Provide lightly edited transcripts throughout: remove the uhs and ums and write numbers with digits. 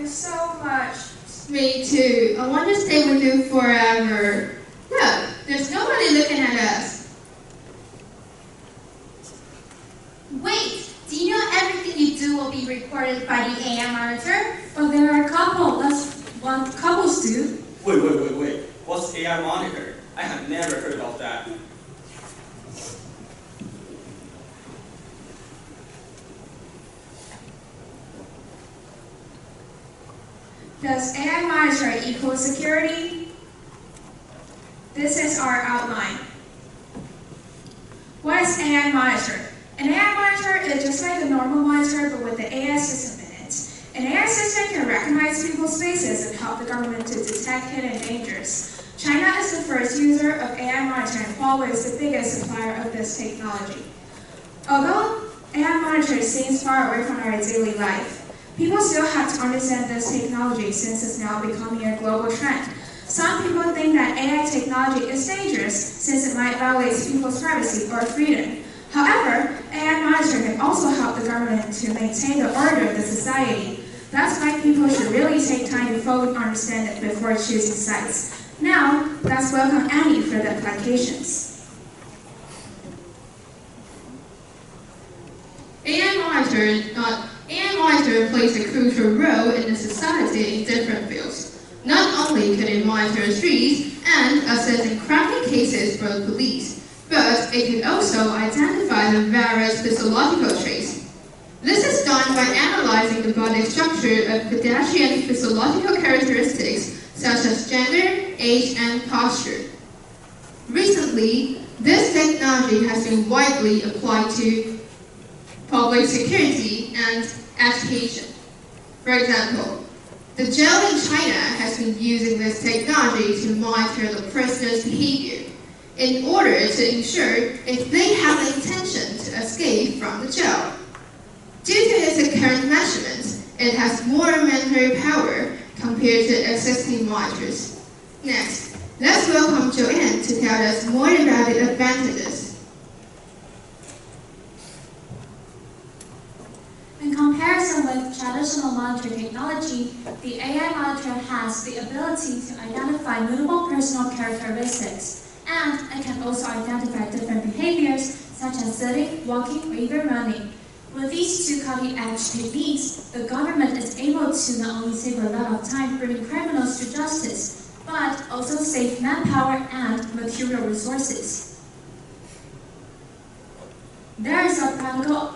you so much. Me too. I want to stay with you forever. Look, there's nobody looking at us. Wait, do you know everything you do will be recorded by the AI monitor? But there are couples do. Wait. What's AI monitor? I have never heard of that. Does AI monitor equal security? This is our outline. What is AI monitor? An AI monitor is just like a normal monitor but with the AI system in it. An AI system can recognize people's faces and help the government to detect hidden dangers. China is the first user of AI monitor and Huawei is the biggest supplier of this technology. Although AI monitor seems far away from our daily life, people still have to understand this technology since it's now becoming a global trend. Some people think that AI technology is dangerous since it might violate people's privacy or freedom. However, AI monitor can also help the government to maintain the order of the society. That's why people should really take time to fully understand it before choosing sites. Now, let's welcome Annie for the applications. AI monitor plays a crucial role in the society in different fields. Not only can it monitor streets and assess crime cases for the police, but it can also identify the various physiological traits. This is done by analyzing the body structure of pedestrian physiological characteristics such as gender, age, and posture. Recently, this technology has been widely applied to public security and education. For example, the jail in China has been using this technology to monitor the prisoners' behavior in order to ensure if they have the intention to escape from the jail. Due to its current measurements, it has more memory power compared to existing monitors. Next, let's welcome Joanne to tell us more about the advantages. In comparison with traditional monitor technology, the AI monitor has the ability to identify mutable personal characteristics, and it can also identify different behaviors such as sitting, walking, or even running. With these two cutting-edge techniques, the government is able to not only save a lot of time bringing criminals to justice, but also save manpower and material resources. There's a practical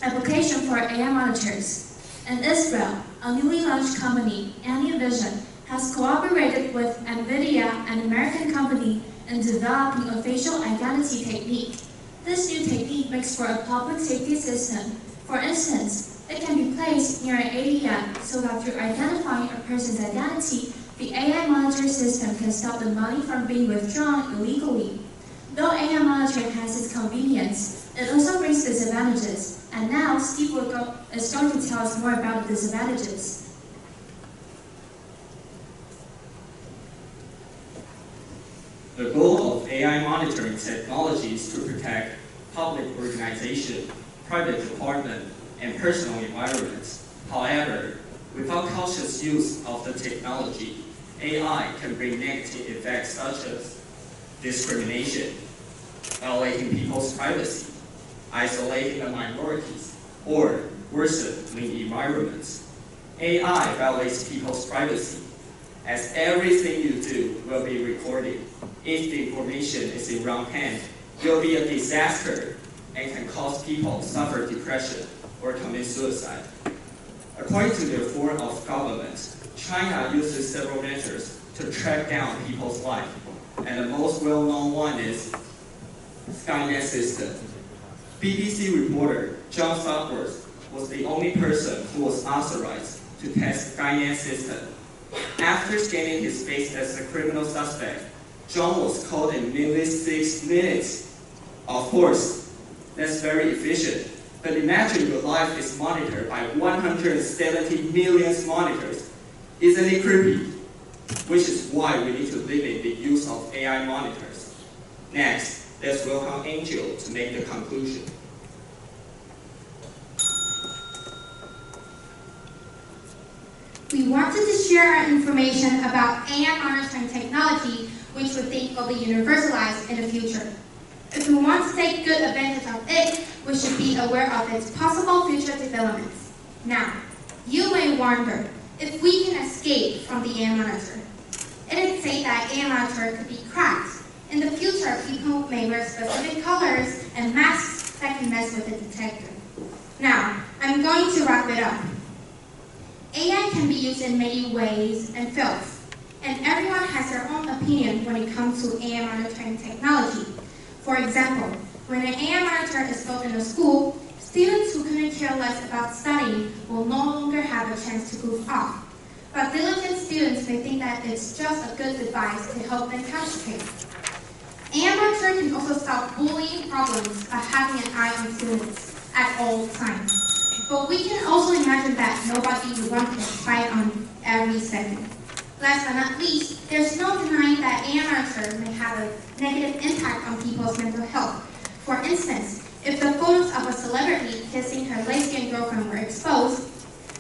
application for AI monitors. In Israel, a newly launched company, AnyVision, has cooperated with NVIDIA, an American company, in developing a facial identity technique. This new technique makes for a public safety system. For instance, it can be placed near an ATM so that through identifying a person's identity, the AI monitor system can stop the money from being withdrawn illegally. Though AI monitoring has its convenience, it also brings disadvantages. And now, Steve is going to tell us more about the disadvantages. The goal of AI monitoring technology is to protect public organization, private department, and personal environments. However, without cautious use of the technology, AI can bring negative effects such as discrimination, violating people's privacy, isolating the minorities, or worsening environments. AI violates people's privacy, as everything you do will be recorded. If the information is in wrong hands, it will be a disaster and can cause people to suffer depression or commit suicide. According to the form of government, China uses several measures to track down people's life, and the most well-known one is Skynet system. BBC reporter John Southworth was the only person who was authorized to test Skynet system. After scanning his face as a criminal suspect, John was caught in nearly 6 minutes. Of course, that's very efficient. But imagine your life is monitored by 170 million monitors. Isn't it creepy? Which is why we need to limit the use of AI monitors. Next, let's welcome Angel to make the conclusion. We wanted to share our information about AI monitoring technology, which we think will be universalized in the future. If we want to take good advantage of it, we should be aware of its possible future developments. Now, you may wonder if we can escape from the AI monitor. It is said that AI monitor could be cracked. In the future, people may wear specific colors and masks that can mess with the detector. Now, I'm going to wrap it up. AI can be used in many ways and fields, and everyone has their own opinion when it comes to AI monitoring technology. For example, when an AI monitor is built in a school, students who couldn't care less about studying will no longer have a chance to goof off. But diligent students may think that it's just a good device to help them concentrate. AI monitor can also stop bullying problems by having an eye on students at all times. But we can also imagine that nobody would want to spy on every second. Last but not least, there's no denying that AI monitor may have a negative impact on people's mental health. For instance, if the photos of a celebrity kissing her lesbian girlfriend were exposed,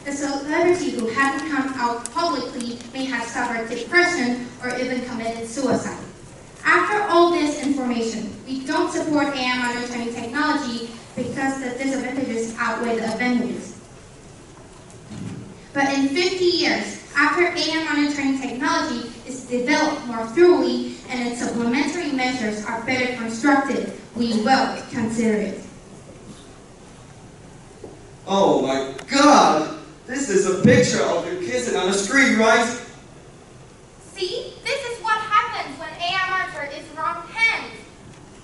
the celebrity who hadn't come out publicly may have suffered depression or even committed suicide. After all this information, we don't support AI monitoring technology because the disadvantages outweigh the advantages. But in 50 years, after AI monitoring technology is developed more thoroughly and its supplementary measures are better constructed, we will consider it. Oh my God! This is a picture of you kissing on the street, right? See, this is what happens when AI monitor is in wrong hands.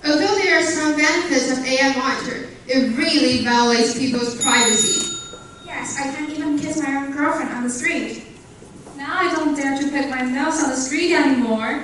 Although there are some benefits of AI monitor, it really violates people's privacy. Yes, I can't even kiss my own girlfriend on the street. Now I don't dare to pick my nose on the street anymore.